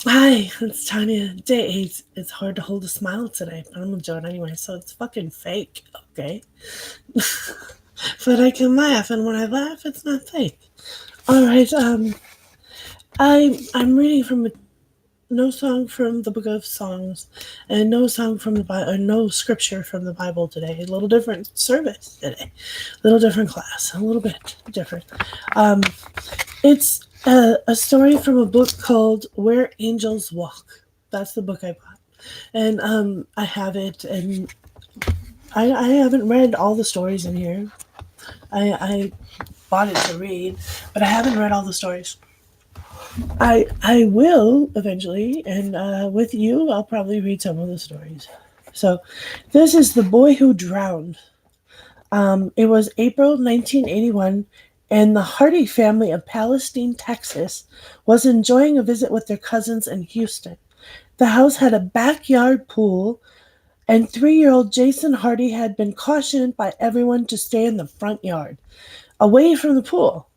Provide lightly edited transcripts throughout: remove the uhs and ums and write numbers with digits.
Hi, it's Tanya. Day 8. It's hard to hold a smile today, but I'm gonna do it anyway, so it's fucking fake, okay? But I can laugh, and when I laugh, it's not fake. Alright, I'm reading from no song from the Book of Songs, and no song from the Bible, or no scripture from the Bible today. A little different service today, a little different class, a little bit different. Um, it's a story from a book called Where Angels Walk. That's the book I bought, and I have it, and I haven't read all the stories in here. I bought it to read, but I haven't read all the stories. I will eventually, and with you, I'll probably read some of the stories. So, this is The Boy Who Drowned. It was April 1981, and the Hardy family of Palestine, Texas, was enjoying a visit with their cousins in Houston. The house had a backyard pool, and 3-year-old Jason Hardy had been cautioned by everyone to stay in the front yard, away from the pool.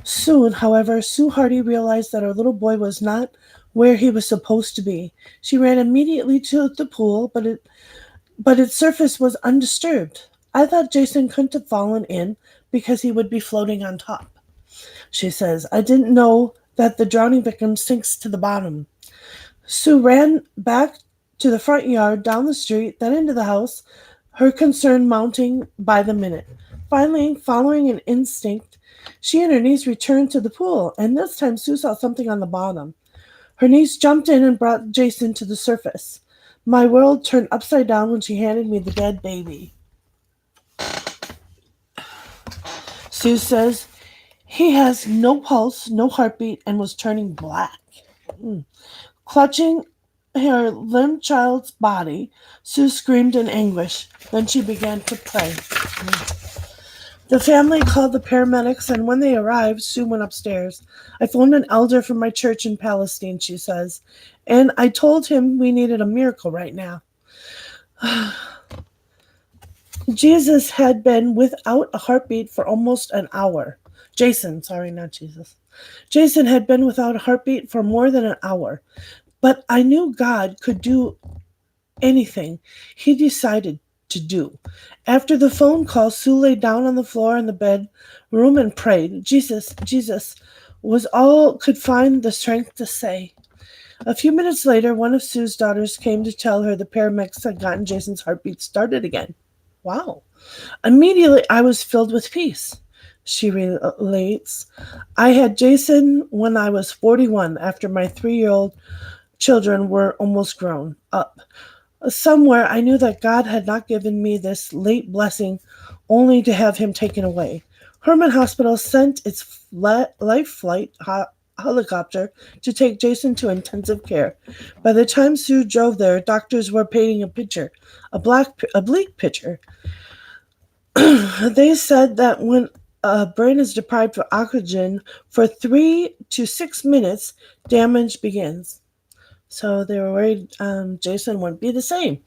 Soon, however, Sue Hardy realized that her little boy was not where he was supposed to be. She ran immediately to the pool, but its surface was undisturbed. I thought Jason couldn't have fallen in because he would be floating on top. She says, I didn't know that the drowning victim sinks to the bottom. Sue ran back to the front yard, down the street, then into the house, her concern mounting by the minute. Finally, following an instinct, she and her niece returned to the pool, and this time Sue saw something on the bottom. Her niece jumped in and brought Jason to the surface. My world turned upside down when she handed me the dead baby. Sue says, he has no pulse, no heartbeat, and was turning black. Clutching her limp child's body, Sue screamed in anguish. Then she began to pray. The family called the paramedics, and when they arrived, Sue went upstairs. I phoned an elder from my church in Palestine, she says, and I told him we needed a miracle right now. Jesus had been without a heartbeat for almost an hour. Jason, sorry, not Jesus. Jason had been without a heartbeat for more than an hour. But I knew God could do anything he decided to do. After the phone call, Sue lay down on the floor in the bedroom and prayed. Jesus, Jesus was all could find the strength to say. A few minutes later, one of Sue's daughters came to tell her the paramedics had gotten Jason's heartbeat started again. Wow. Immediately, I was filled with peace. She relates. I had Jason when I was 41 after my 3-year-old children were almost grown up. Somewhere I knew that God had not given me this late blessing only to have him taken away. Herman Hospital sent its life flight helicopter to take Jason to intensive care. By the time Sue drove there, doctors were painting a picture, a bleak picture. They said that when a brain is deprived of oxygen for 3 to 6 minutes, damage begins. So they were worried Jason wouldn't be the same.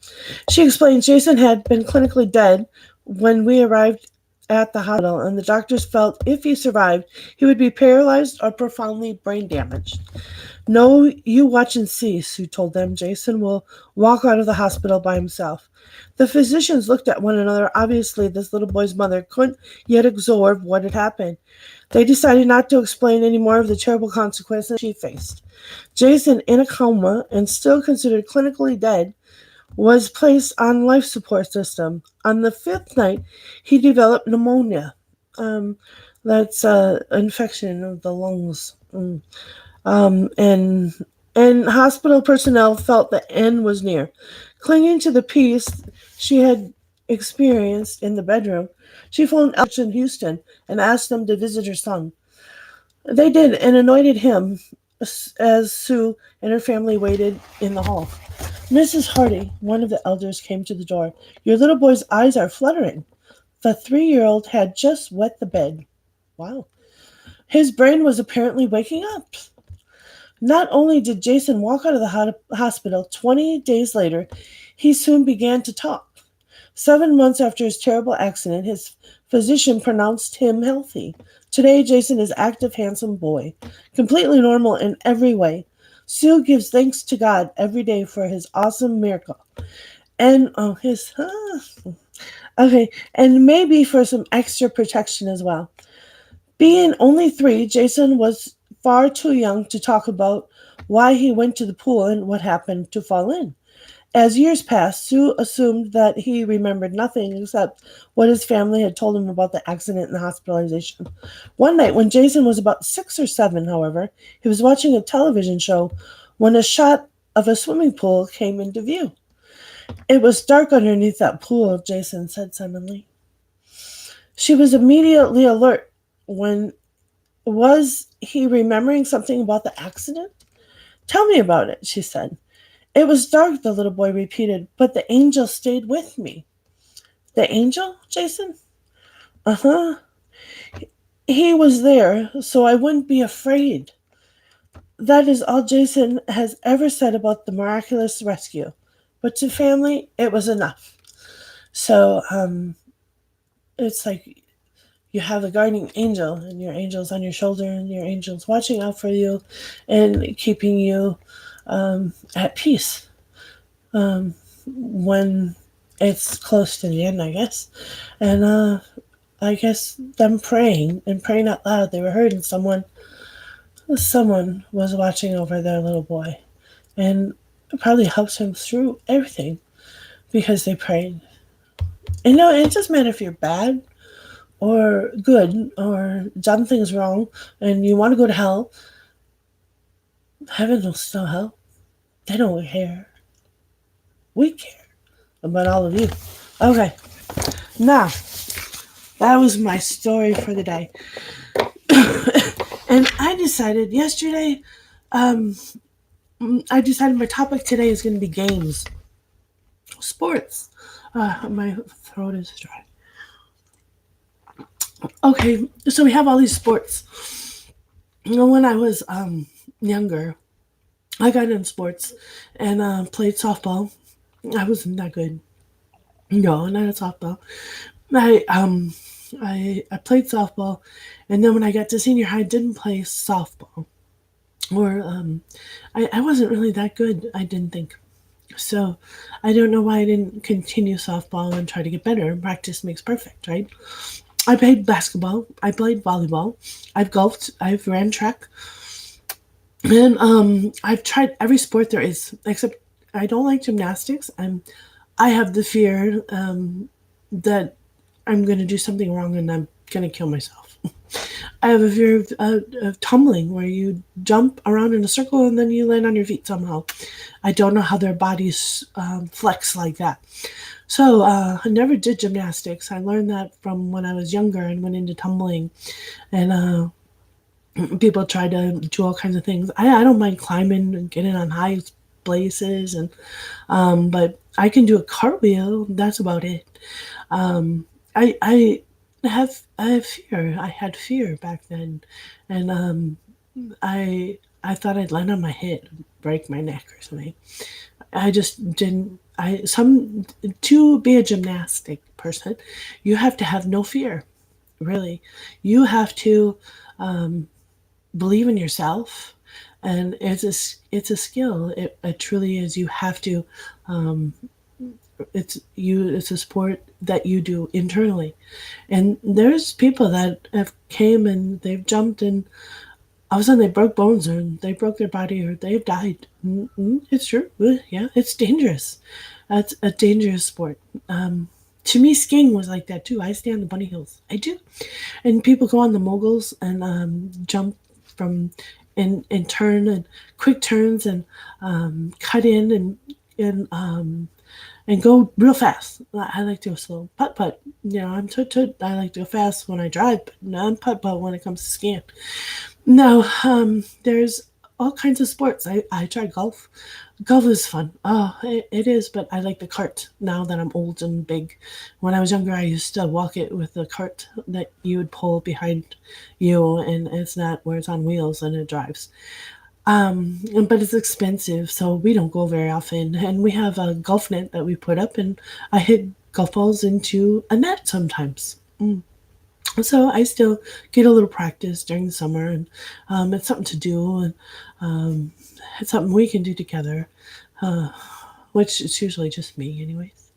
She explained Jason had been clinically dead when we arrived at the hospital, and the doctors felt if he survived, he would be paralyzed or profoundly brain damaged. No, you watch and see, Sue told them. Jason will walk out of the hospital by himself. The physicians looked at one another. Obviously, this little boy's mother couldn't yet absorb what had happened. They decided not to explain any more of the terrible consequences she faced. Jason, in a coma and still considered clinically dead, was placed on life support system. On the 5th night, he developed pneumonia. That's infection of the lungs. And hospital personnel felt the end was near. Clinging to the peace she had experienced in the bedroom, she phoned Elch in Houston and asked them to visit her son. They did and anointed him as Sue and her family waited in the hall. Mrs. Hardy, one of the elders, came to the door. Your little boy's eyes are fluttering. The 3-year-old had just wet the bed. Wow. His brain was apparently waking up. Not only did Jason walk out of the hospital, 20 days later, he soon began to talk. 7 months after his terrible accident, his physician pronounced him healthy. Today, Jason is active, handsome boy, completely normal in every way. Sue gives thanks to God every day for his awesome miracle. And okay, and maybe for some extra protection as well. Being only 3, Jason was far too young to talk about why he went to the pool and what happened to fall in. As years passed, Sue assumed that he remembered nothing except what his family had told him about the accident and the hospitalization. One night, when Jason was about 6 or 7, however, he was watching a television show when a shot of a swimming pool came into view. It was dark underneath that pool, Jason said suddenly. She was immediately alert. When was he remembering something about the accident? Tell me about it, she said. It was dark, the little boy repeated, but the angel stayed with me. The angel, Jason? Uh-huh. He was there, so I wouldn't be afraid. That is all Jason has ever said about the miraculous rescue. But to family, it was enough. So, it's like you have a guardian angel, and your angel's on your shoulder, and your angel's watching out for you and keeping you at peace when it's close to the end, I guess. And I guess them praying and praying out loud, they were heard, someone was watching over their little boy, and it probably helps him through everything because they prayed. And it doesn't matter if you're bad or good or done things wrong and you want to go to hell. Heaven will still help. They don't care. We care about all of you. Okay, now that was my story for the day. And I decided yesterday, I decided my topic today is going to be games, sports. My throat is dry. Okay, so we have all these sports. When I was younger, I got in sports and played softball. I wasn't that good. No, not at softball. I played softball, and then when I got to senior high, I didn't play softball, or I wasn't really that good. I didn't think so. I don't know why I didn't continue softball and try to get better. Practice makes perfect, right? I played basketball. I played volleyball. I've golfed. I've ran track, and I've tried every sport there is except I don't like gymnastics. I have the fear that I'm going to do something wrong and I'm going to kill myself. I have a fear of tumbling, where you jump around in a circle and then you land on your feet somehow. I don't know how their bodies flex like that. So I never did gymnastics. I learned that from when I was younger and went into tumbling. And people try to do all kinds of things. I don't mind climbing and getting on high places, but I can do a cartwheel. That's about it. I have fear. I had fear back then, and I thought I'd land on my head, and break my neck or something. I just didn't. To be a gymnastic person, you have to have no fear. Really, you have to believe in yourself, and it's a skill. It truly is. You have to. It's a sport that you do internally, and there's people that have came and they've jumped and all of a sudden they broke bones or they broke their body or they've died. It's true. Yeah, it's dangerous. That's a dangerous sport. To me, skiing was like that too. I stay on the bunny hills. I do, and people go on the moguls and jump from and turn and quick turns and cut in and go real fast. I like to go slow. Putt putt. I'm toot. I like to go fast when I drive, but I'm putt putt when it comes to skiing. No, there's all kinds of sports. I tried golf. Golf is fun. Oh, it is, but I like the cart now that I'm old and big. When I was younger, I used to walk it with a cart that you would pull behind you, and it's not where it's on wheels and it drives. But it's expensive, so we don't go very often. And we have a golf net that we put up, and I hit golf balls into a net sometimes. So I still get a little practice during the summer, and it's something to do, and um, it's something we can do together, uh, which is usually just me, anyways.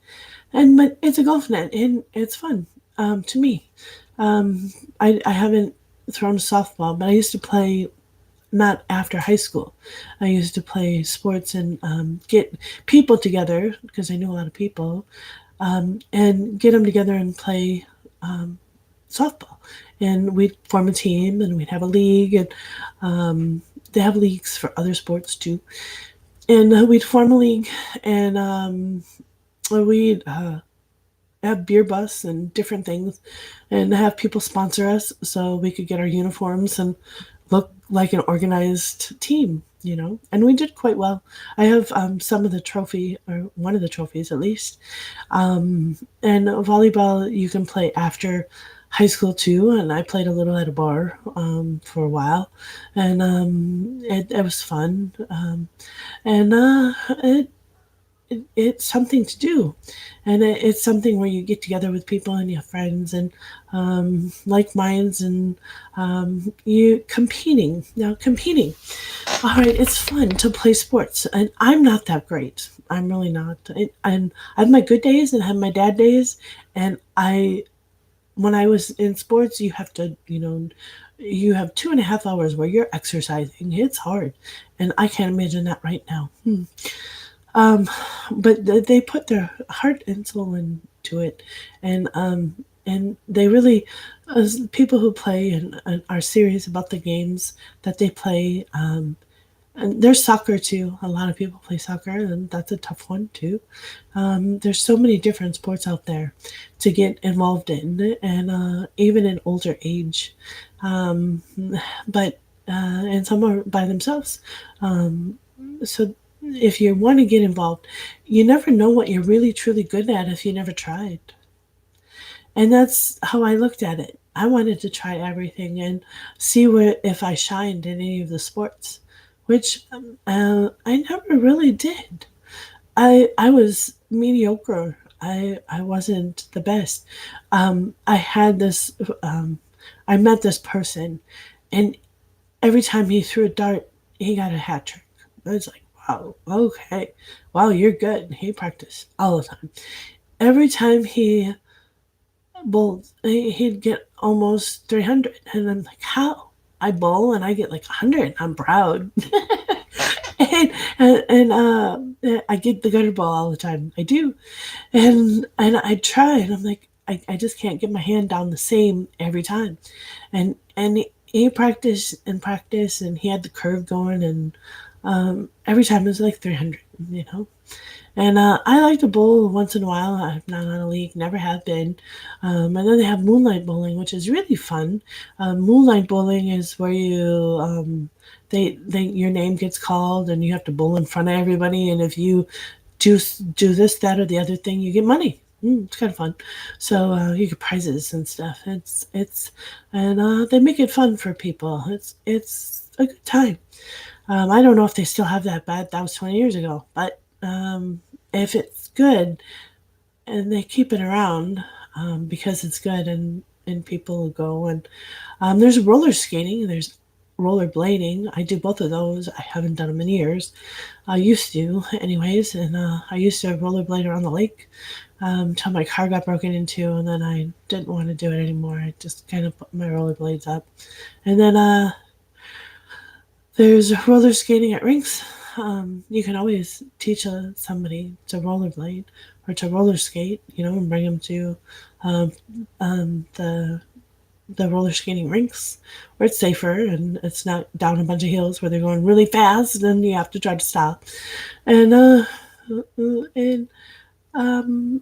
And but it's a golf net, and it's fun to me. Um, I haven't thrown a softball, but I used to play not after high school. I used to play sports and get people together because I knew a lot of people, and get them together and play softball. And we'd form a team and we'd have a league, and they have leagues for other sports too. And we'd form a league, and we'd have beer bus and different things, and have people sponsor us so we could get our uniforms and look like an organized team, you know. And we did quite well. I have some of the trophy, or one of the trophies at least. And volleyball you can play after high school too, and I played a little at a bar for a while, and it was fun, and it's something to do, and it's something where you get together with people and you have friends and like minds, and you competing. Now competing, all right, it's fun to play sports, and I'm not that great. I'm really not. And I have my good days and I have my bad days, and I when I was in sports, you have to, you have 2.5 hours where you're exercising. It's hard, and I can't imagine that right now. Um, but they put their heart and soul into it, and they really, as people who play and are serious about the games that they play. And there's soccer too. A lot of people play soccer, and that's a tough one too. There's so many different sports out there to get involved in, and even in older age. Um, but and some are by themselves. So if you want to get involved, you never know what you're really truly good at if you never tried. And that's how I looked at it. I wanted to try everything and see where if I shined in any of the sports, which I never really did. I was mediocre. I wasn't the best. I had this. I met this person, and every time he threw a dart, he got a hat trick. I was like, wow, okay, wow, you're good. He practiced all the time. Every time he bowled, he'd get almost 300, and I'm like, how? I bowl and I get like 100. I'm proud. And I get the gutter ball all the time. I do, and I try, and I'm like, I just can't get my hand down the same every time, and he practiced and practiced, and he had the curve going, and every time it was like 300, you know. And I like to bowl once in a while. I'm not on a league, never have been. And then they have moonlight bowling, which is really fun. Moonlight bowling is where they your name gets called and you have to bowl in front of everybody. And if you do this, that, or the other thing, you get money. It's kind of fun. So you get prizes and stuff. It's and they make it fun for people. It's a good time. I don't know if they still have that, but that was 20 years ago. But if it's good and they keep it around because it's good, and people go, and there's roller skating, there's roller blading. I do both of those. I haven't done them in years. I used to, anyways, and I used to rollerblade around the lake until my car got broken into, and then I didn't want to do it anymore. I just kind of put my rollerblades up, and then there's roller skating at rinks. You can always teach somebody to rollerblade or to roller skate, and bring them to um, the roller skating rinks where it's safer and it's not down a bunch of hills where they're going really fast and you have to try to stop. And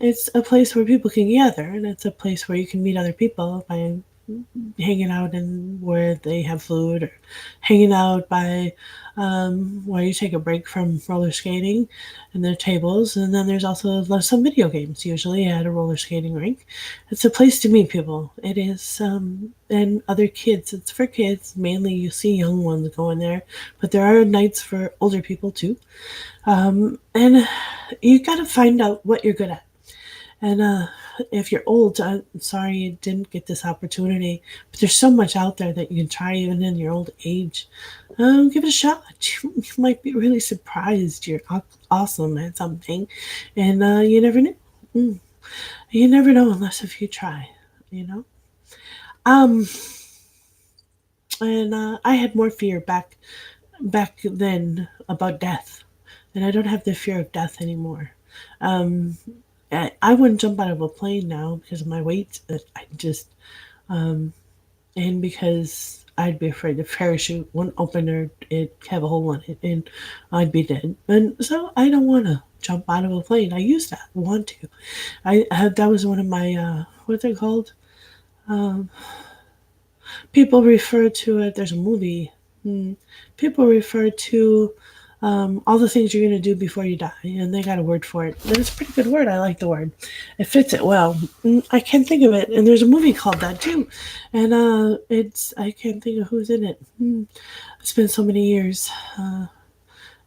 it's a place where people can gather, and it's a place where you can meet other people by hanging out in where they have food, or hanging out by where you take a break from roller skating and their tables. And then there's also some video games, usually at a roller skating rink. It's a place to meet people. It is, and other kids. It's for kids. Mainly you see young ones going there, but there are nights for older people too. And you got to find out what you're good at. And if you're old, I'm sorry you didn't get this opportunity, but there's so much out there that you can try even in your old age. Give it a shot. You might be really surprised. You're awesome at something, and you never knew. Mm. You never know unless if you try, you know. Um, and I had more fear back then about death, and I don't have the fear of death anymore. Um, I wouldn't jump out of a plane now because of my weight. I just and because I'd be afraid the parachute wouldn't open or it'd have a hole in it and I'd be dead. And so I don't want to jump out of a plane. I used to want to. That was one of my what's it called? Um, People refer to it. There's a movie. People refer to all the things you're going to do before you die, and they got a word for it. And it's a pretty good word. I like the word. It fits it well. I can't think of it, and there's a movie called that too, and it's I can't think of who's in it. It's been so many years.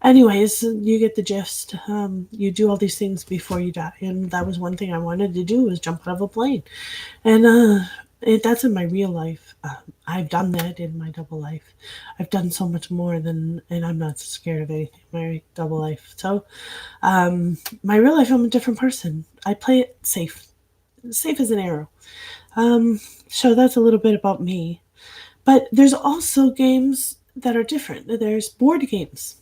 Anyways, you get the gist. You do all these things before you die, and that was one thing I wanted to do was jump out of a plane, and that's in my real life. I've done that in my double life. I've done so much more than, and I'm not scared of anything. My double life. So, my real life, I'm a different person. I play it safe as an arrow. So that's a little bit about me. But there's also games that are different. There's board games,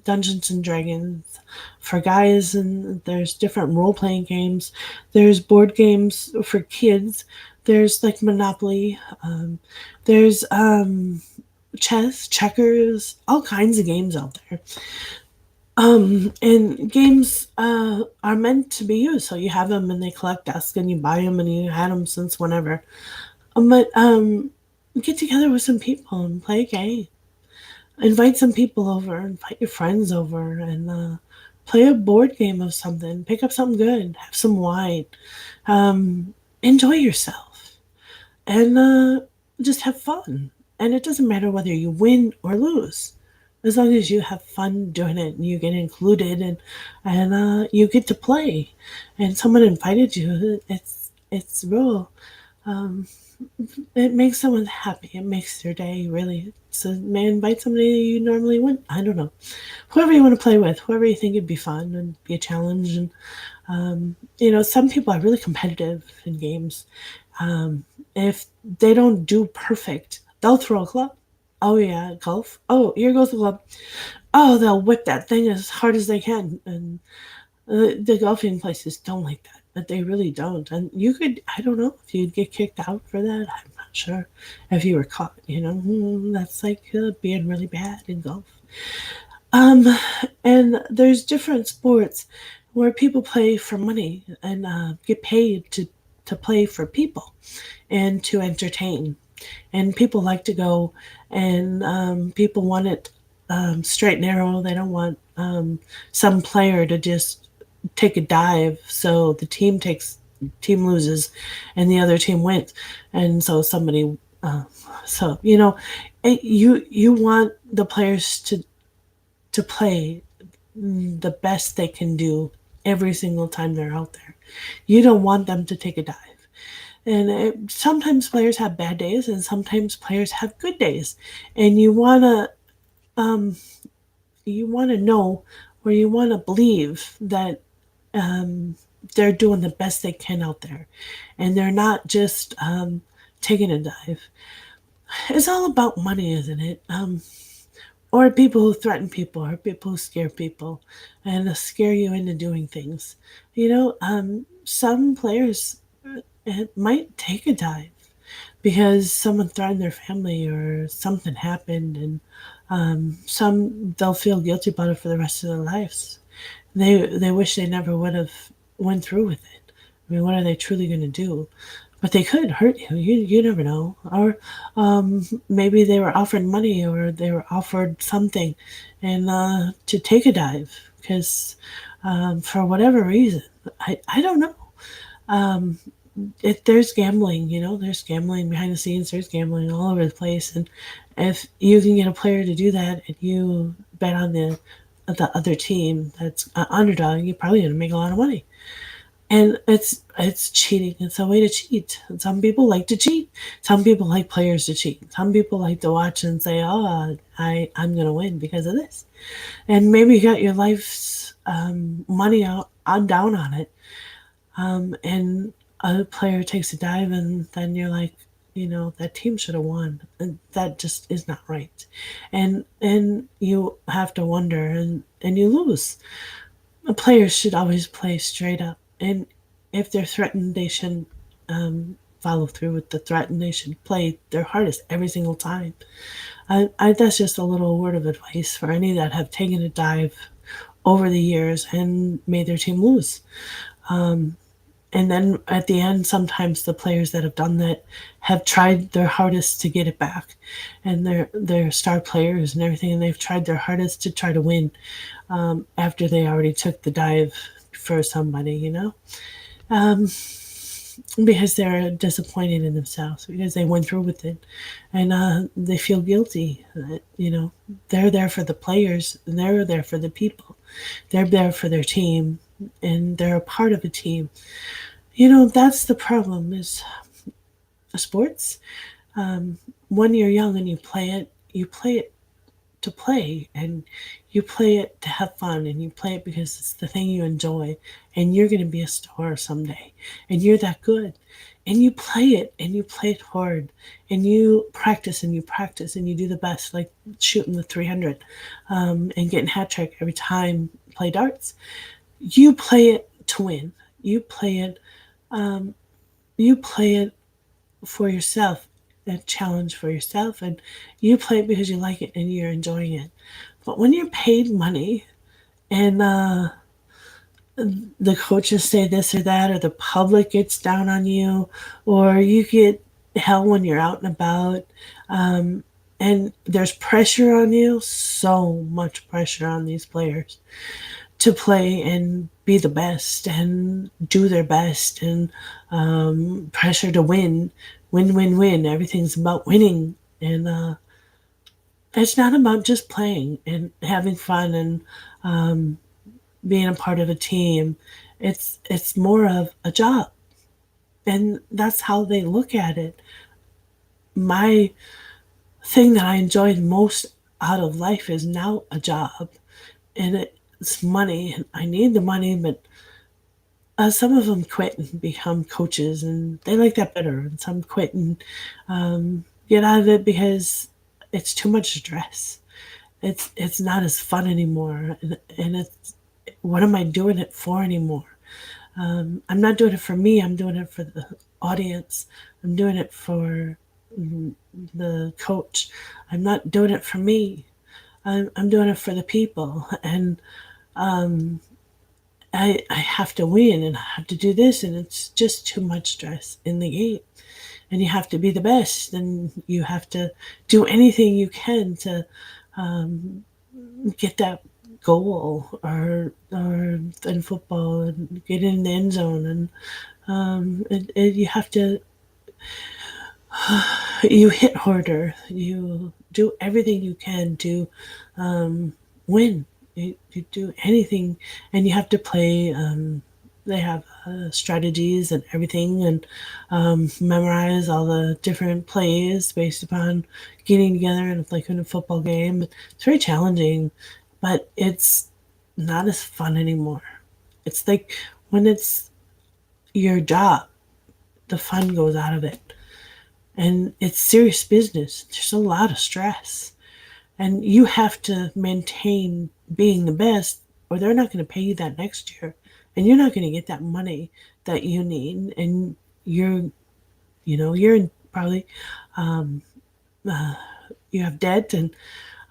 Dungeons and Dragons for guys, and there's different role playing games. There's board games for kids. There's like Monopoly. There's chess, checkers, all kinds of games out there. And games are meant to be used. So you have them and they collect dust, and you buy them and you had them since whenever. But get together with some people and play a game. Invite some people over, invite your friends over, and play a board game of something. Pick up something good, have some wine, enjoy yourself, and just have fun. And it doesn't matter whether you win or lose, as long as you have fun doing it and you get included and you get to play, and someone invited you. It's real. Um, it makes someone happy. It makes their day really. So may invite somebody you normally wouldn't. I don't know. Whoever you want to play with, whoever you think it'd be fun and be a challenge. And some people are really competitive in games. If they don't do perfect, they'll throw a club. Oh yeah, golf. Oh, here goes the club. Oh, they'll whip that thing as hard as they can, and the golfing places don't like that, but they really don't. And you could, I don't know if you'd get kicked out for that. I'm not sure if you were caught. That's like being really bad in golf. Um, and there's different sports where people play for money and get paid to play for people and to entertain. And people like to go, and people want it straight and narrow. They don't want some player to just take a dive so the team loses and the other team wins, and so somebody so you want the players to play the best they can do every single time they're out there. You don't want them to take a dive. And sometimes players have bad days, and sometimes players have good days, and you want to know, or you want to believe that they're doing the best they can out there, and they're not just taking a dive. It's all about money, isn't it? Or people who threaten people, or people who scare people, and scare you into doing things. Some players might take a dive because someone threatened their family or something happened, and some they'll feel guilty about it for the rest of their lives. They wish they never would have went through with it. I mean, what are they truly going to do? But they could hurt you. You never know. Or maybe they were offered money, or they were offered something, and to take a dive because for whatever reason, I don't know. Um, there's gambling, there's gambling behind the scenes. There's gambling all over the place, and if you can get a player to do that, and you bet on the other team that's underdog, you're probably going to make a lot of money. And it's cheating. It's a way to cheat. And some people like to cheat. Some people like players to cheat. Some people like to watch and say, "Oh, I'm gonna win because of this." And maybe you got your life's money out on down on it, and a player takes a dive, and then you're like, that team should have won, and that just is not right. And you have to wonder, and you lose. Players should always play straight up, and if they're threatened, they shouldn't follow through with the threat, and they should play their hardest every single time. That's just a little word of advice for any that have taken a dive over the years and made their team lose. And then at the end, sometimes the players that have done that have tried their hardest to get it back, and they're star players and everything, and they've tried their hardest to try to win after they already took the dive for somebody, because they're disappointed in themselves because they went through with it, and they feel guilty. They're there for the players, and they're there for the people. They're there for their team, and they're a part of a team. That's the problem is sports. When you're young and you play it to play, and you play it to have fun, and you play it because it's the thing you enjoy, and you're going to be a star someday, and you're that good, and you play it, and you play it hard, and you practice and you practice and you do the best, like shooting the 300 and getting hat trick every time you play darts. You play it to win. You play it for yourself, a challenge for yourself, and you play it because you like it and you're enjoying it. But when you're paid money, and the coaches say this or that, or the public gets down on you, or you get hell when you're out and about, and there's pressure on you, so much pressure on these players to play and be the best and do their best, and pressure to win. Everything's about winning, and it's not about just playing and having fun and being a part of a team. It's more of a job, and that's how they look at it. My thing that I enjoy most out of life is now a job, and it's money, and I need the money, but some of them quit and become coaches, and they like that better. And some quit and get out of it because it's too much stress. It's not as fun anymore, and it's what am I doing it for anymore? I'm not doing it for me. I'm doing it for the audience. I'm doing it for the coach. I'm not doing it for me. I'm doing it for the people, and I have to win, and I have to do this, and it's just too much stress in the game. And you have to be the best, and you have to do anything you can to get that goal, or in football, and get in the end zone, and you have to you hit harder, you do everything you can to win. You do anything, and you have to play. They have strategies and everything, and memorize all the different plays based upon getting together and like in a football game. It's very challenging, but it's not as fun anymore. It's like when it's your job, the fun goes out of it, and it's serious business. There's a lot of stress, and you have to maintain being the best, or they're not going to pay you that next year, and you're not going to get that money that you need, and you're in probably you have debt, and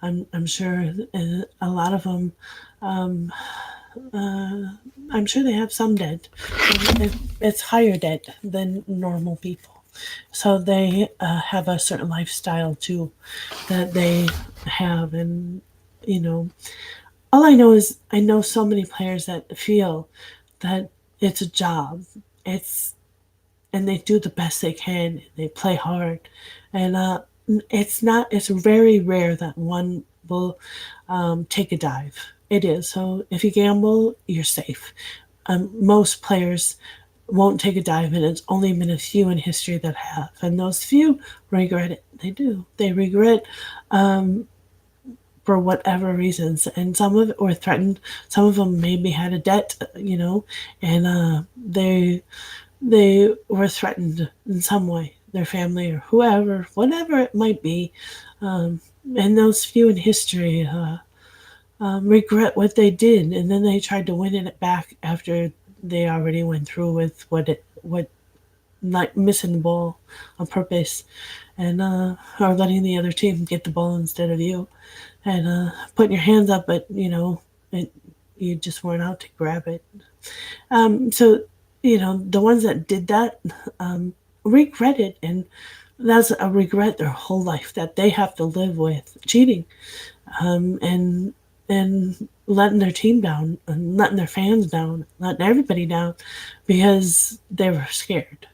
I'm sure a lot of them. I'm sure they have some debt. It's higher debt than normal people, so they have a certain lifestyle too that they have, and you know all I know is I know so many players that feel that it's a job. It's and they do the best they can. They play hard, and it's not. It's very rare that one will take a dive. It is. So if you gamble, you're safe. most players won't take a dive, and it's only been a few in history that have, and those few regret it. They do. They regret for whatever reasons, and some of it were threatened. Some of them maybe had a debt, and they were threatened in some way, their family or whoever, whatever it might be. And those few in history regret what they did, and then they tried to win it back after they already went through with what not missing the ball on purpose, and or letting the other team get the ball instead of you, and putting your hands up, but you just weren't out to grab it. So the ones that did that regret it, and that's a regret their whole life that they have to live with cheating, and letting their team down, and letting their fans down, letting everybody down because they were scared.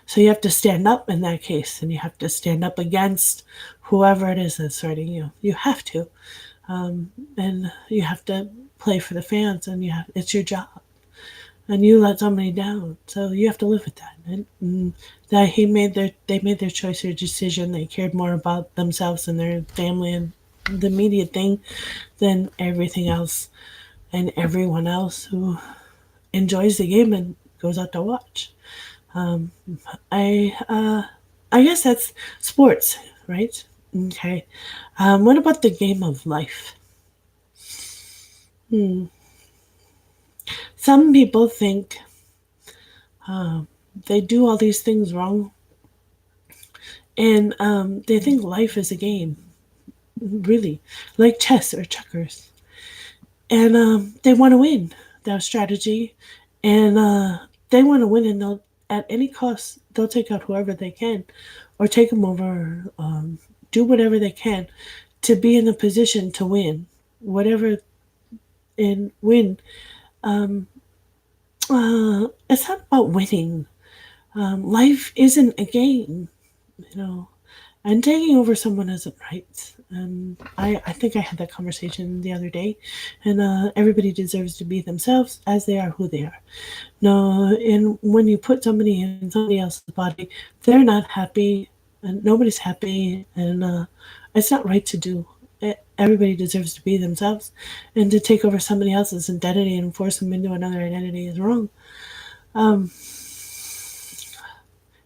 So you have to stand up in that case, and you have to stand up against whoever it is that's hurting you. You have to, and you have to play for the fans, and it's your job. And you let somebody down, so you have to live with that. And that they made their choice or decision. They cared more about themselves and their family and the immediate thing than everything else and everyone else who enjoys the game and goes out to watch. I I guess that's sports, right? Okay. What about the game of life? Some people think they do all these things wrong, and they think life is a game, really, like chess or checkers, and they want to win. They have strategy, and they want to win, and they'll at any cost they'll take out whoever they can, or take them over, do whatever they can to be in a position to win, whatever and win. It's not about winning. Life isn't a game, you know. And taking over someone isn't right. And I think I had that conversation the other day. And everybody deserves to be themselves as they are who they are. No, and when you put somebody in somebody else's body, they're not happy, and nobody's happy, and it's not right to do. Everybody deserves to be themselves, and to take over somebody else's identity and force them into another identity is wrong.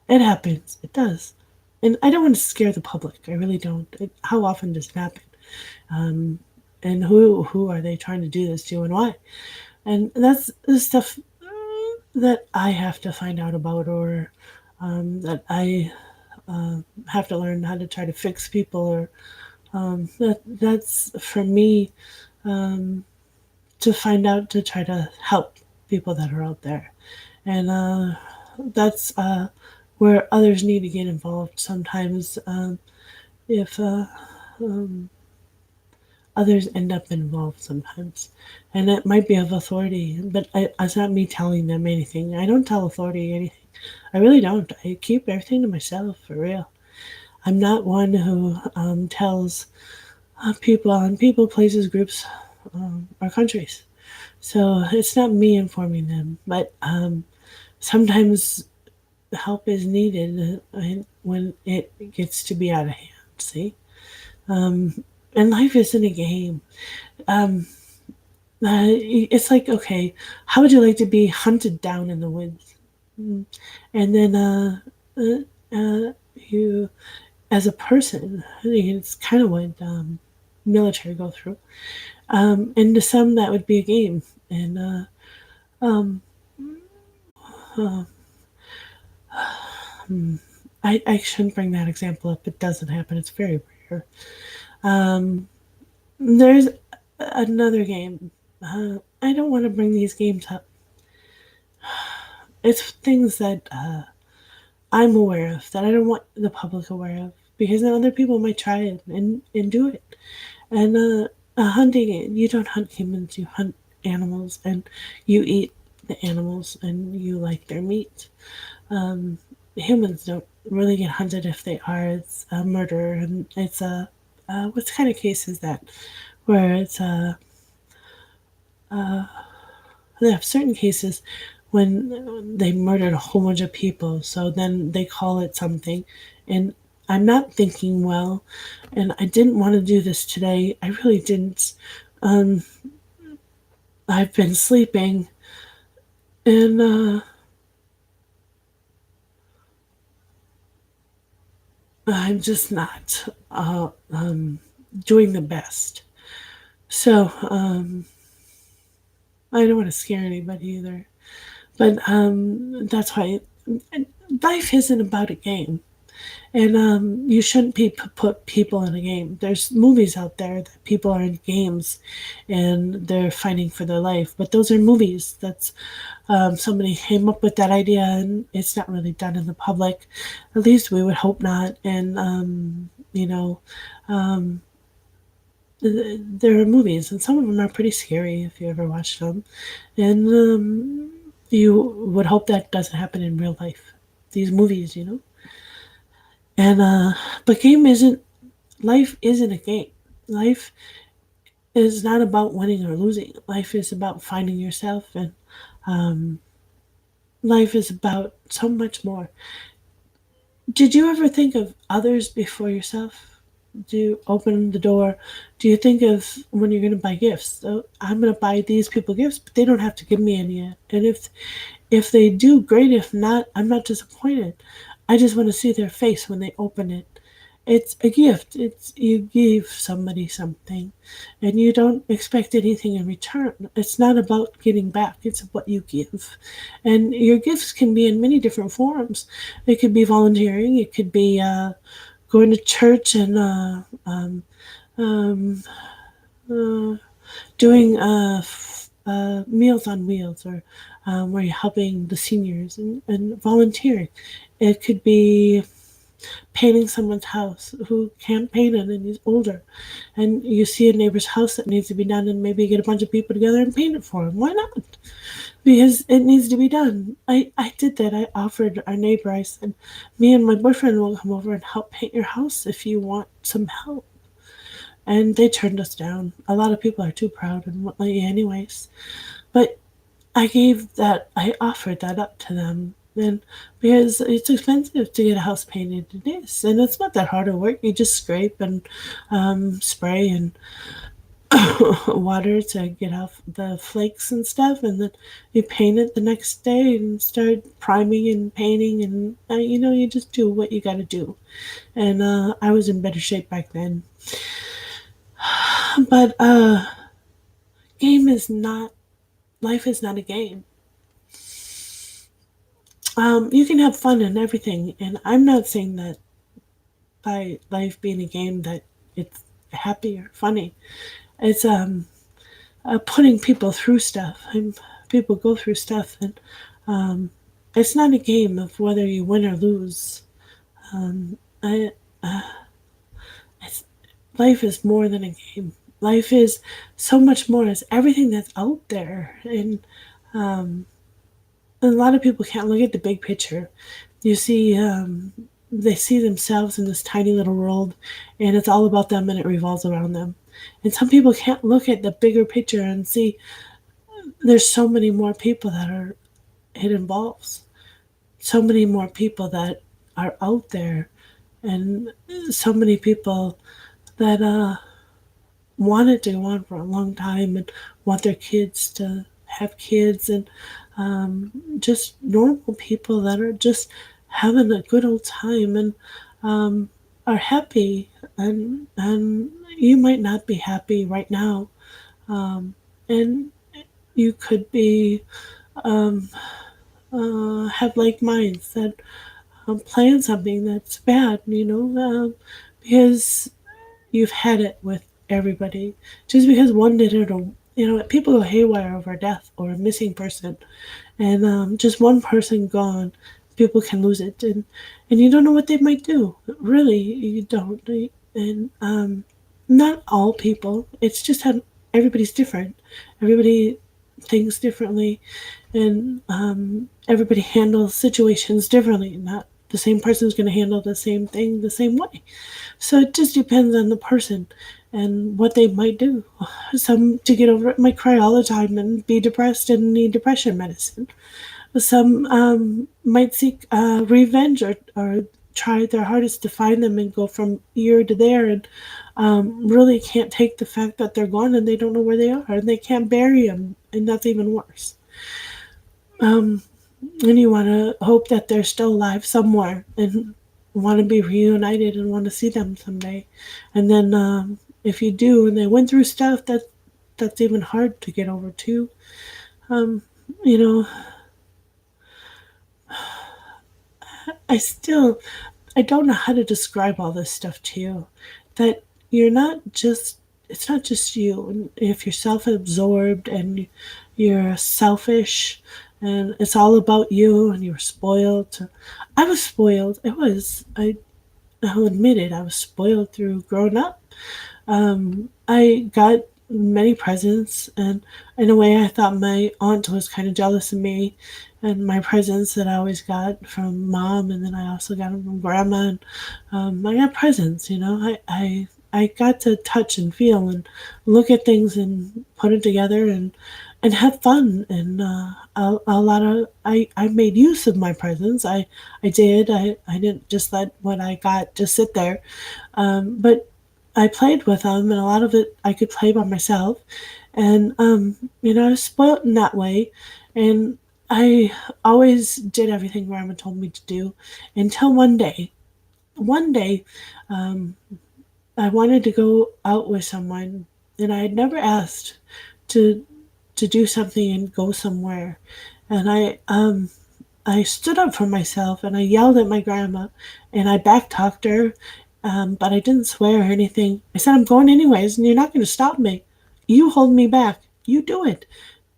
It happens. It does. And I don't want to scare the public. I really don't. How often does it happen? And who are they trying to do this to, and why? And that's the stuff that I have to find out about, or that I have to learn how to try to fix people, or that's for me to find out, to try to help people that are out there, and that's where others need to get involved sometimes. If others end up involved sometimes, and it might be of authority, but it's not me telling them anything. I don't tell authority anything. I really don't. I keep everything to myself, for real. I'm not one who tells people, places, groups, or countries. So it's not me informing them, but sometimes help is needed when it gets to be out of hand. See, and life isn't a game. It's like, okay, how would you like to be hunted down in the woods, and then you, as a person, it's kind of what military go through. And to some, that would be a game, and I shouldn't bring that example up. It doesn't happen. It's very rare. There's another game. I don't want to bring these games up. It's things that I'm aware of that I don't want the public aware of, because then other people might try it and do it. And hunting it, you don't hunt humans, you hunt animals, and you eat the animals, and you like their meat. Humans don't really get hunted. If they are, it's a murder, and it's a what kind of case is that, where it's a They have certain cases when they murdered a whole bunch of people, so then they call it something. And I'm not thinking well, and I didn't want to do this today. I really didn't. Um, I've been sleeping, and I'm just not doing the best. So I don't want to scare anybody either. But that's why life isn't about a game. And you shouldn't put people in a game. There's movies out there that people are in games and they're fighting for their life. But those are movies. That's somebody came up with that idea and it's not really done in the public. At least we would hope not. And, um, there are movies and some of them are pretty scary if you ever watched them. And you would hope that doesn't happen in real life. These movies. And but game isn't life isn't a game. Life is not about winning or losing. Life is about finding yourself, and um, life is about so much more. Did you ever think of others before yourself? Do you open the door? Do you think of when you're going to buy gifts? Oh, I'm going to buy these people gifts, but they don't have to give me any. And if they do, great. If not, I'm not disappointed. I just want to see their face when they open it. It's a gift. It's you give somebody something and you don't expect anything in return. It's not about getting back, it's what you give. And your gifts can be in many different forms. It could be volunteering, it could be going to church and um, uh, doing Meals on Wheels, or where you're helping the seniors and volunteering. It could be painting someone's house who can't paint it and he's older, and you see a neighbor's house that needs to be done, and maybe you get a bunch of people together and paint it for him. Why not? Because it needs to be done. I did that. I offered our neighbor, I said, me and my boyfriend will come over and help paint your house if you want some help. And they turned us down. A lot of people are too proud and won't let you anyways. But I offered that up to them. And because it's expensive to get a house painted, it is. And it's not that hard of work. You just scrape and spray and water to get off the flakes and stuff. And then you paint it the next day and start priming and painting. And, you just do what you got to do. And I was in better shape back then. But game is not, life is not a game. You can have fun and everything, and I'm not saying that by life being a game that it's happy or funny. It's putting people through stuff, and people go through stuff, and it's not a game of whether you win or lose. I, it's, life is more than a game. Life is so much more. It's everything that's out there, and a lot of people can't look at the big picture. You see, they see themselves in this tiny little world, and it's all about them, and it revolves around them. And some people can't look at the bigger picture and see there's so many more people that are it involves, so many more people that are out there, and so many people that wanted to go on for a long time and want their kids to have kids, and just normal people that are just having a good old time and are happy, and you might not be happy right now, and you could be have like minds that plan something that's bad, because you've had it with everybody. Just because one did it, or people go haywire over a death or a missing person, and just one person gone, people can lose it, and you don't know what they might do. Really, you don't. And not all people. It's just how everybody's different. Everybody thinks differently, and everybody handles situations differently. Not the same person's going to handle the same thing the same way. So it just depends on the person and what they might do. Some, to get over it, might cry all the time and be depressed and need depression medicine. Some might seek revenge, or try their hardest to find them and go from here to there, and really can't take the fact that they're gone and they don't know where they are and they can't bury them, and that's even worse. And you want to hope that they're still alive somewhere and want to be reunited and want to see them someday. And then if you do and they went through stuff, that's even hard to get over too. Um, you know, I still I don't know how to describe all this stuff to you. That you're not just it's not just you. And if you're self-absorbed and you're selfish and it's all about you and you're spoiled. I was spoiled. I'll admit it. I was spoiled through growing up. I got many presents, and in a way, I thought my aunt was kind of jealous of me and my presents that I always got from mom, and then I also got them from grandma. And I got presents. I got to touch and feel and look at things and put it together and have fun. And a lot of I made use of my presents. I did. I didn't just let what I got just sit there, but I played with them, and a lot of it I could play by myself. And I was spoiled in that way, and I always did everything Grandma told me to do until one day. One day, I wanted to go out with someone, and I had never asked to do something and go somewhere. And I stood up for myself and I yelled at my grandma and I backtalked her, but I didn't swear or anything. I said, I'm going anyways, and you're not going to stop me. You hold me back. You do it.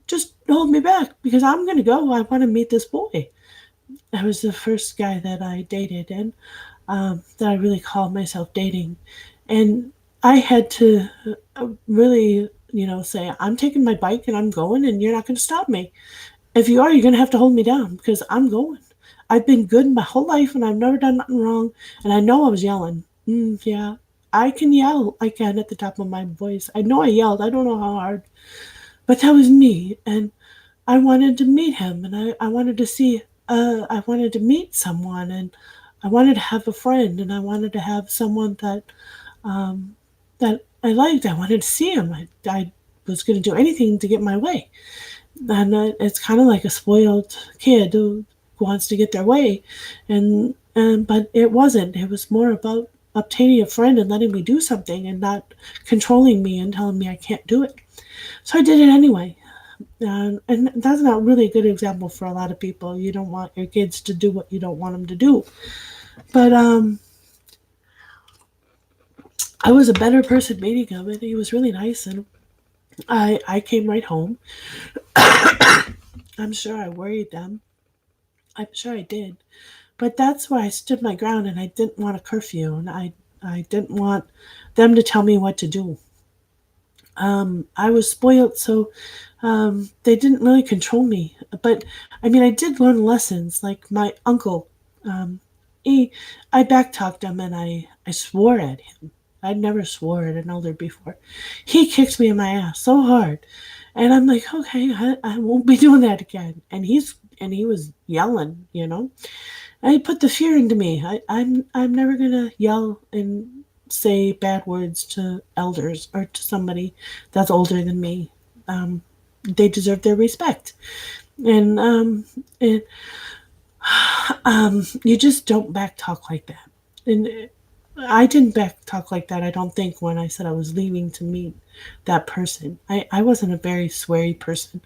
Just hold me back because I'm going to go. I want to meet this boy. That was the first guy that I dated and that I really called myself dating. And I had to really, say, I'm taking my bike and I'm going, and you're not going to stop me. If you are, you're going to have to hold me down because I'm going. I've been good my whole life and I've never done nothing wrong. And I know I was yelling. Yeah, I can yell. I can at the top of my voice. I know I yelled. I don't know how hard. But that was me. And I wanted to meet him. And I wanted to see, I wanted to meet someone. And I wanted to have a friend. And I wanted to have someone that I liked. I wanted to see him. I was going to do anything to get my way. And it's kind of like a spoiled kid who wants to get their way, and but it wasn't. It was more about obtaining a friend and letting me do something, and not controlling me and telling me I can't do it. So I did it anyway. And that's not really a good example for a lot of people. You don't want your kids to do what you don't want them to do. But I was a better person meeting him, and he was really nice, and I came right home. I'm sure I worried them. I'm sure I did. But that's where I stood my ground, and I didn't want a curfew, and I didn't want them to tell me what to do. I was spoiled, so they didn't really control me. But I mean, I did learn lessons. Like my uncle, um, he, I backtalked him, and I swore at him. I'd never swore at an elder before. He kicked me in my ass so hard, and I'm like, okay, I won't be doing that again. And he was yelling. And he put the fear into me. I'm never gonna yell and say bad words to elders or to somebody that's older than me. They deserve their respect, and you just don't back talk like that. And I didn't back talk like that, I don't think, when I said I was leaving to meet that person. I wasn't a very sweary person,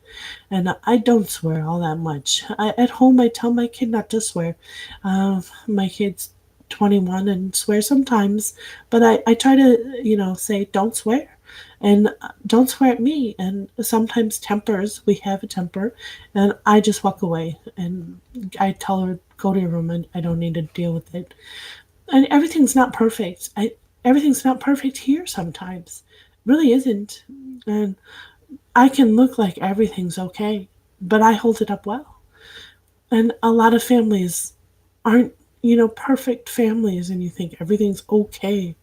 and I don't swear all that much. At home, I tell my kid not to swear. My kid's 21 and swears sometimes, but I try to, say, don't swear. And don't swear at me. And sometimes tempers, we have a temper, and I just walk away and I tell her, go to your room, and I don't need to deal with it. And everything's not perfect. Everything's not perfect here sometimes. It really isn't. And I can look like everything's okay, but I hold it up well. And a lot of families aren't perfect families and you think everything's okay.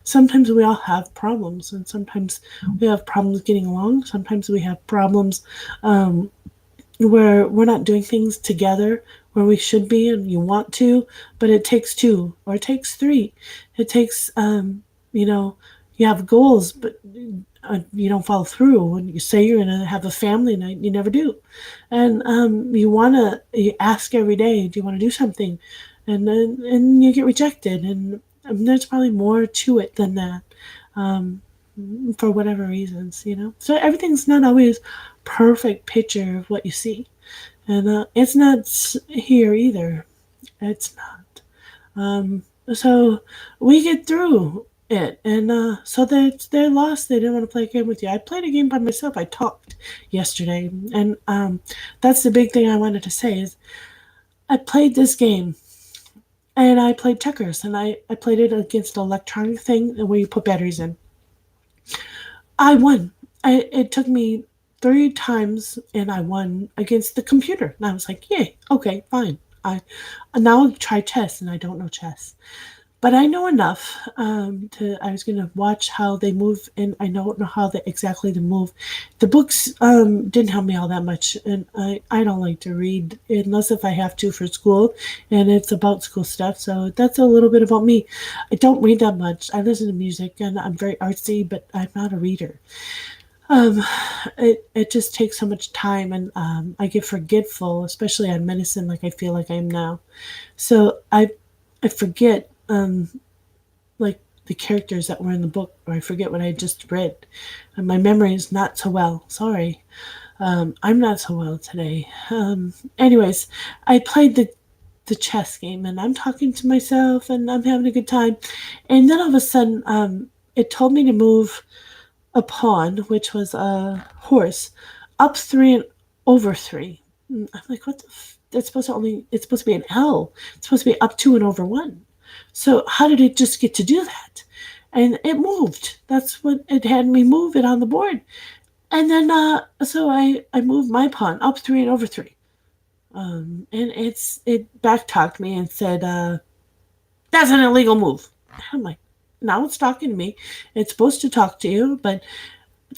Sometimes we all have problems, and sometimes we have problems getting along. Sometimes we have problems um, where we're not doing things together where we should be and you want to, but it takes two or it takes three. It takes, you know, you have goals, but you don't follow through. When you say you're going to have a family night, you never do. And you ask every day, do you want to do something? And you get rejected. And there's probably more to it than that. Um, for whatever reasons. So everything's not always perfect picture of what you see, and it's not here either. It's not. So we get through it, and so they're lost. They didn't want to play a game with you. I played a game by myself. I talked yesterday, and that's the big thing I wanted to say is I played this game. And I played checkers, and I played it against an electronic thing where you put batteries in. I won. It took me 3 times, and I won against the computer. And I was like, "Yay, okay, fine." I now try chess, and I don't know chess, but I know enough to. I was going to watch how they move, and I don't know how exactly to move. The books didn't help me all that much, and I don't like to read unless if I have to for school, and it's about school stuff. So that's a little bit about me. I don't read that much. I listen to music, and I'm very artsy, but I'm not a reader. Um, it just takes so much time, and I get forgetful, especially on medicine, like I feel like I am now. So I forget like the characters that were in the book, or I forget what I just read, and my memory is not so well. Sorry, I'm not so well today. Anyways, I played the chess game, and I'm talking to myself, and I'm having a good time, and then all of a sudden, it told me to move a pawn, which was a horse, up three and over three. I'm like, what the? It's supposed to be an L. It's supposed to be up two and over one. So how did it just get to do that? And it moved. That's what it had me move it on the board. And then so I moved my pawn up three and over three. And it back talked me and said, that's an illegal move. I'm like, now it's talking to me. It's supposed to talk to you, but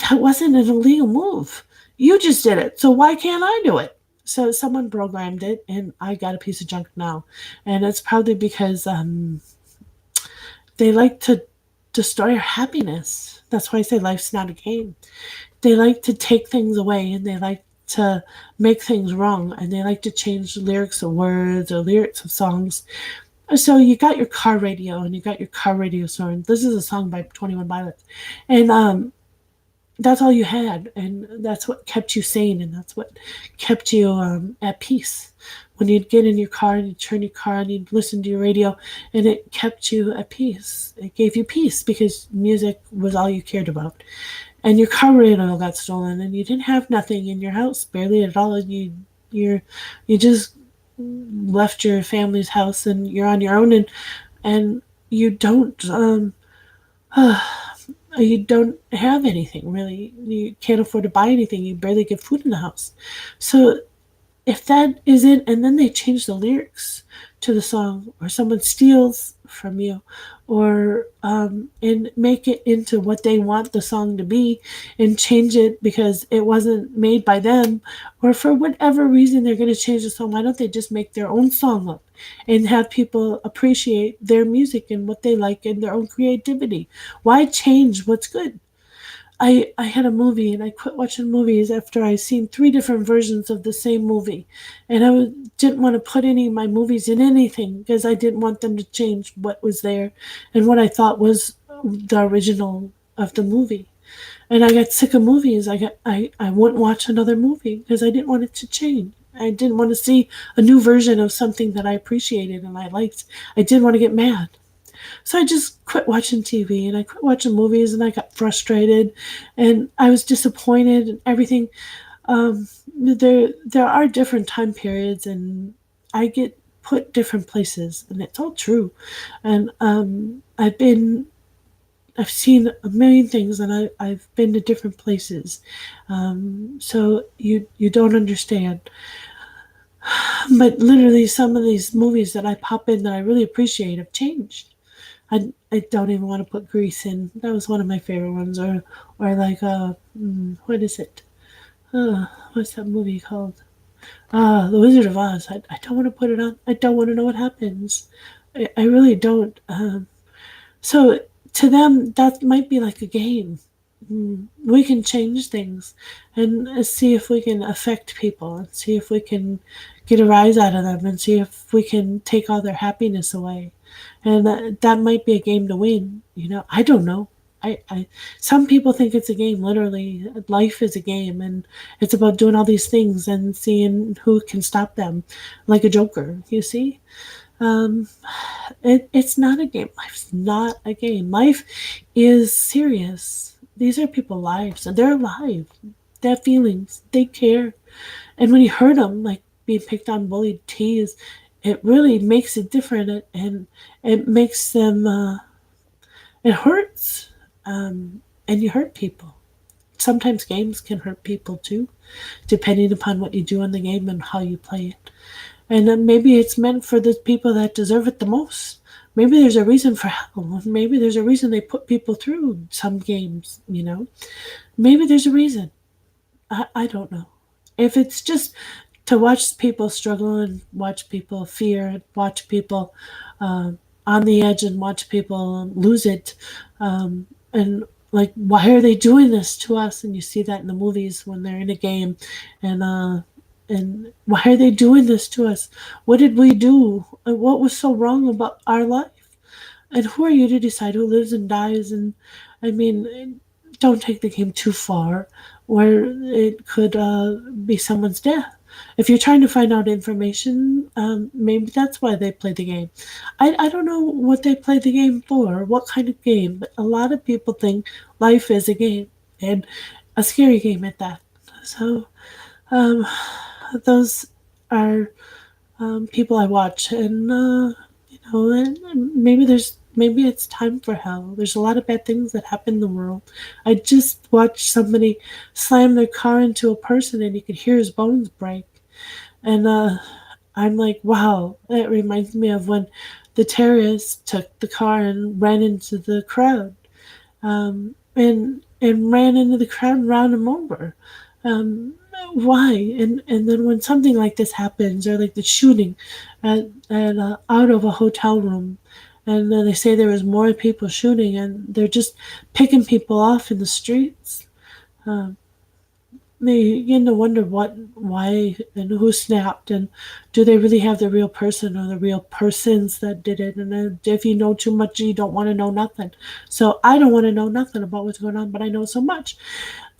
that wasn't an illegal move. You just did it. So why can't I do it? So someone programmed it, and I got a piece of junk now. And it's probably because they like to destroy our happiness. That's why I say life's not a game. They like to take things away, and they like to make things wrong, and they like to change lyrics of words or lyrics of songs. So you got your car radio, and you got your car radio song. This is a song by 21 Pilots. And that's all you had, and that's what kept you sane, and that's what kept you at peace. When you'd get in your car and you'd turn your car and you'd listen to your radio, and it kept you at peace. It gave you peace because music was all you cared about. And your car radio got stolen, and you didn't have nothing in your house, barely at all. And you just left your family's house, and you're on your own, and you don't you don't have anything really. You can't afford to buy anything. You barely get food in the house. So if that is it, and then they change the lyrics to the song, or someone steals from you, or and make it into what they want the song to be, and change it because it wasn't made by them, or for whatever reason they're going to change the song. Why don't they just make their own song up and have people appreciate their music and what they like and their own creativity? Why change what's good? I had a movie, and I quit watching movies after I seen 3 different versions of the same movie, and didn't want to put any of my movies in anything because I didn't want them to change what was there and what I thought was the original of the movie. And I got sick of movies. I wouldn't watch another movie because I didn't want it to change. I didn't want to see a new version of something that I appreciated and I liked. I didn't want to get mad. So I just quit watching TV, and I quit watching movies, and I got frustrated, and I was disappointed and everything. There are different time periods, and I get put different places, and it's all true. And I've seen a million things, and I've been to different places. So you don't understand. But literally, some of these movies that I pop in that I really appreciate have changed. I don't even want to put Grease in. That was one of my favorite ones. Or like what is it? What's that movie called? The Wizard of Oz. I don't want to put it on. I don't want to know what happens. I really don't. So to them, that might be like a game. We can change things and see if we can affect people and see if we can get a rise out of them and see if we can take all their happiness away. And that might be a game to win. I don't know. Some people think it's a game. Literally, life is a game, and it's about doing all these things and seeing who can stop them, like a Joker. You see, um, it's not a game. Life's not a game. Life is serious. These are people's lives, and they're alive. They have feelings. They care. And when you hurt them, like being picked on, bullied, teased, it really makes it different, and it makes them. It hurts, and you hurt people. Sometimes games can hurt people too, depending upon what you do in the game and how you play it. And maybe it's meant for the people that deserve it the most. Maybe there's a reason for hell. Maybe there's a reason they put people through some games. Maybe there's a reason. I don't know. If it's just to watch people struggle and watch people fear and watch people on the edge and watch people lose it, and like, why are they doing this to us? And you see that in the movies when they're in a game, and why are they doing this to us? What did we do? What was so wrong about our life? And who are you to decide who lives and dies? And I mean, don't take the game too far, where it could be someone's death. If you're trying to find out information, maybe that's why they play the game. I don't know what they play the game for, what kind of game, but a lot of people think life is a game, and a scary game at that. So, um, those are people I watch, and and maybe it's time for hell. There's a lot of bad things that happen in the world. I just watched somebody slam their car into a person, and you could hear his bones break. And I'm like, wow, that reminds me of when the terrorists took the car and ran into the crowd, and ran into the crowd and ran them over. Um, why? And then when something like this happens, or like the shooting out of a hotel room, and then they say there was more people shooting, and they're just picking people off in the streets. Um, they begin to wonder why, and who snapped, and do they really have the real person or the real persons that did it? And then if you know too much, you don't want to know nothing. So I don't want to know nothing about what's going on, but I know so much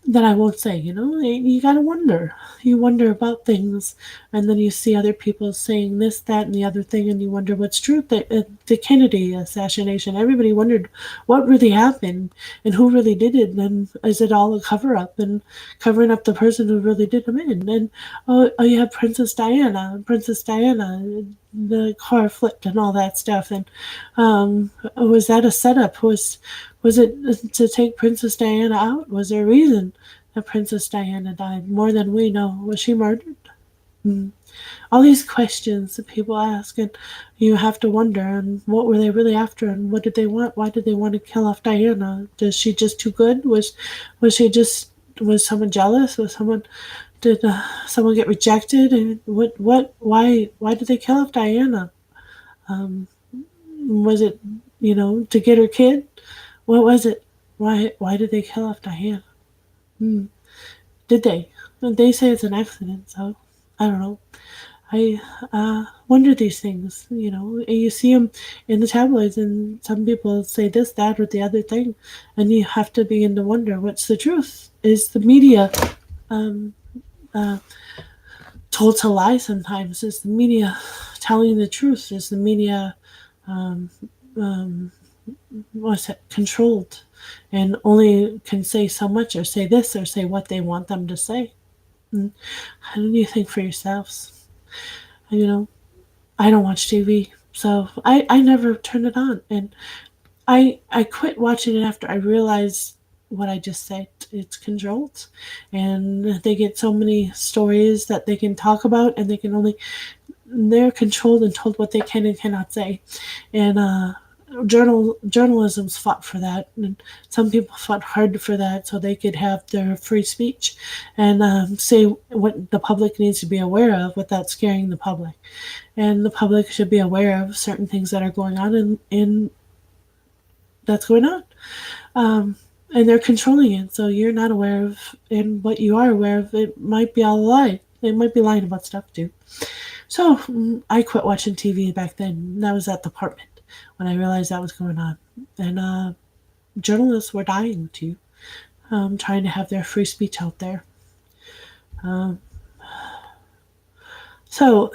that I won't say. You gotta wonder. You wonder about things, and then you see other people saying this, that, and the other thing, and you wonder what's true. The Kennedy assassination, everybody wondered what really happened and who really did it, and is it all a cover up and covering up the person who really did them in? And you have Princess Diana, the car flipped and all that stuff, and was that a setup? Was it to take Princess Diana out? Was there a reason that Princess Diana died? More than we know. Was she murdered? All these questions that people ask, and you have to wonder, and what were they really after, and what did they want? Why did they want to kill off Diana? Was she just too good? Was someone jealous? Did someone get rejected? And why did they kill off Diana? Was it, to get her kid? What was it? Why did they kill off Diana? Did they? They say it's an accident, so I don't know. I wonder these things. You see them in the tabloids, and some people say this, that, or the other thing, and you have to begin to wonder what's the truth. Is the media um, uh, told to lie sometimes? Is the media telling the truth? Is the media um, um, what's it, controlled, and only can say so much, or say this, or say what they want them to say? And how do you think for yourselves? I don't watch TV, so I never turn it on, and I quit watching it after I realized what I just said. it's controlled, and they get so many stories that they can talk about, and they're controlled and told what they can and cannot say. And journalism's fought for that, and some people fought hard for that so they could have their free speech and say what the public needs to be aware of without scaring the public. And the public should be aware of certain things that are going on in that's going on. And they're controlling it, so you're not aware of, and what you are aware of, it might be all a lie. They might be lying about stuff too. So I quit watching TV back then. That was at the apartment when I realized that was going on. And journalists were dying too, trying to have their free speech out there. So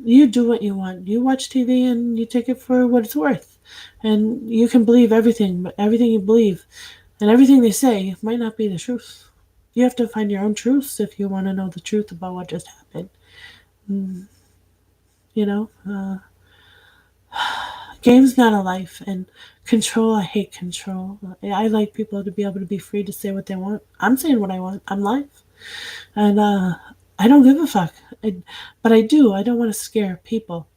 you do what you want. You watch TV and you take it for what it's worth. And you can believe everything, but everything you believe and everything they say might not be the truth. You have to find your own truths if you want to know the truth about what just happened. You know, game's not a life, and control, I hate control. I like people to be able to be free to say what they want. I'm saying what I want. I'm live. And I don't give a fuck. But I do. I don't want to scare people.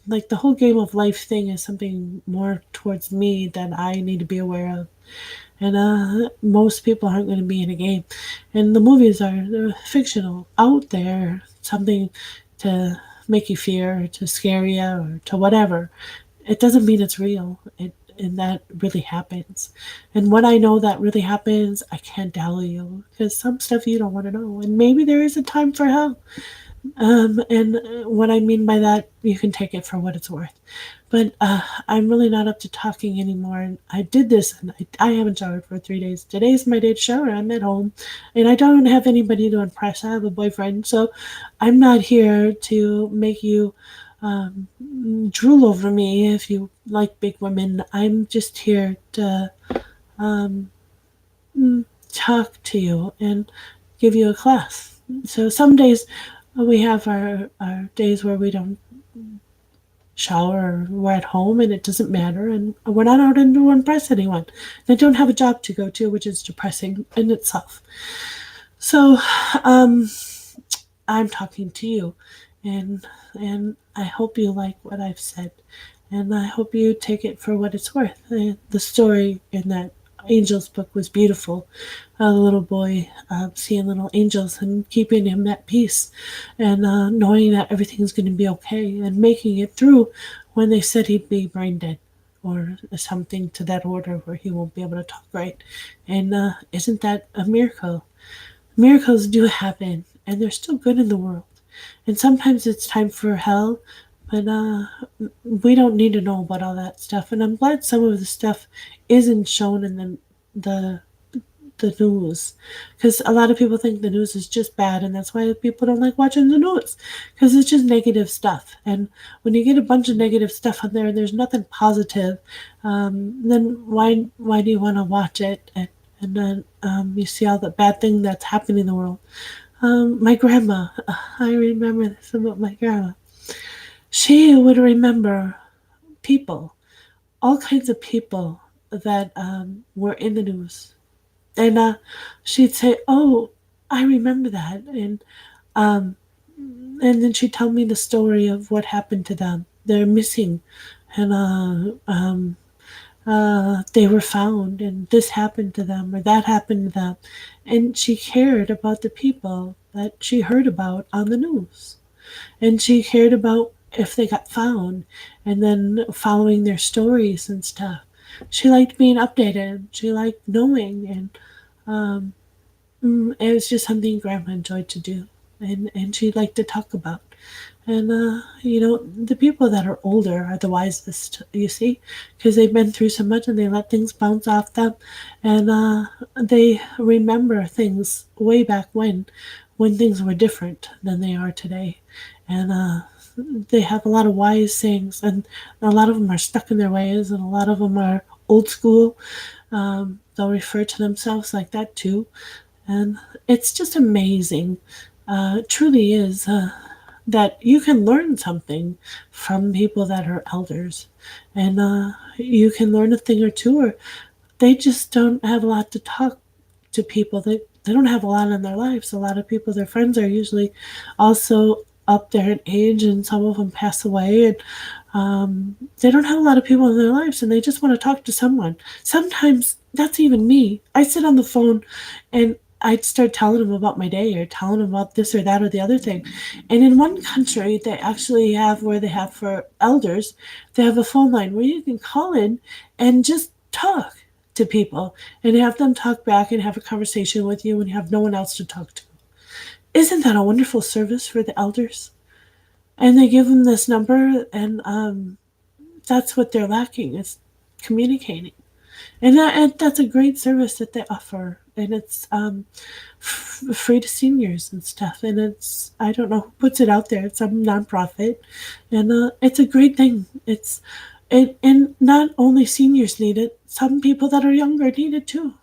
Like the whole game of life thing is something more towards me that I need to be aware of. And most people aren't going to be in a game. And the movies they're fictional, out there, something to make you fear, to scare you, or to whatever. It doesn't mean it's real. And that really happens. And when I know that really happens, I can't tell you, because some stuff you don't want to know. And maybe there is a time for hell. And what I mean by that, you can take it for what it's worth. But I'm really not up to talking anymore. And I did this, and I haven't showered for 3 days. Today's my day to shower. I'm at home, and I don't have anybody to impress. I have a boyfriend, so I'm not here to make you drool over me if you like big women. I'm just here to talk to you and give you a class. So some days we have our days where we don't shower, or we're at home and it doesn't matter, and we're not out to impress anyone. They don't have a job to go to, which is depressing in itself. So I'm talking to you, and I hope you like what I've said, and I hope you take it for what it's worth. The story in that Angel's book was beautiful. The little boy seeing little angels and keeping him at peace, and knowing that everything's going to be okay, and making it through when they said he'd be brain dead or something to that order where he won't be able to talk right. And isn't that a miracle? Miracles do happen, and they're still good in the world. And sometimes it's time for hell, but we don't need to know about all that stuff. And I'm glad some of the stuff isn't shown in the news, because a lot of people think the news is just bad, and that's why people don't like watching the news, because it's just negative stuff. And when you get a bunch of negative stuff on there and there's nothing positive, then why do you want to watch it? And then you see all the bad thing that's happening in the world. My grandma, I remember this about my grandma. She would remember people, all kinds of people that were in the news. And she'd say, "Oh, I remember that." And then she'd tell me the story of what happened to them. They're missing, and they were found, and this happened to them, or that happened to them. And she cared about the people that she heard about on the news. And she cared about if they got found, and then following their stories and stuff. She liked being updated. She liked knowing, and it was just something Grandma enjoyed to do, and she liked to talk about. And the people that are older are the wisest, you see, because they've been through so much and they let things bounce off them, and they remember things way back when things were different than they are today. And they have a lot of wise sayings, and a lot of them are stuck in their ways, and a lot of them are old school. They'll refer to themselves like that too. And it's just amazing. It truly is. That you can learn something from people that are elders, and you can learn a thing or two, or they just don't have a lot to talk to people that they don't have a lot in their lives. A lot of people, their friends are usually also up there in age, and some of them pass away, and they don't have a lot of people in their lives, and they just want to talk to someone. Sometimes that's even me. I sit on the phone and I'd start telling them about my day or telling them about this or that or the other thing. And in one country, they actually have where they have for elders, they have a phone line where you can call in and just talk to people and have them talk back and have a conversation with you and have no one else to talk to. Isn't that a wonderful service for the elders? And they give them this number, and that's what they're lacking is communicating. And that's a great service that they offer, and it's free to seniors and stuff. And it's, I don't know who puts it out there. It's some nonprofit, and it's a great thing. And not only seniors need it. Some people that are younger need it too.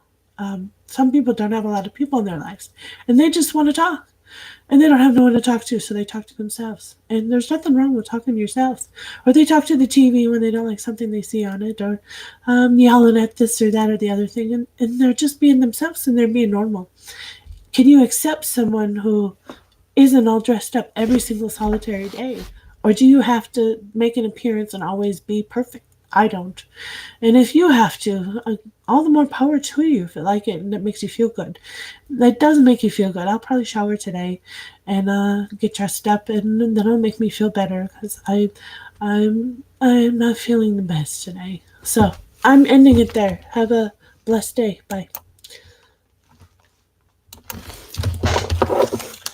Some people don't have a lot of people in their lives, and they just want to talk. And they don't have no one to talk to, so they talk to themselves. And there's nothing wrong with talking to yourselves. Or they talk to the TV when they don't like something they see on it, or yelling at this or that or the other thing. And they're just being themselves, and they're being normal. Can you accept someone who isn't all dressed up every single solitary day? Or do you have to make an appearance and always be perfect? I don't. And if you have to, all the more power to you if you like it and it makes you feel good. That doesn't make you feel good. I'll probably shower today and get dressed up, and then it'll make me feel better because I'm not feeling the best today. So I'm ending it there. Have a blessed day. Bye.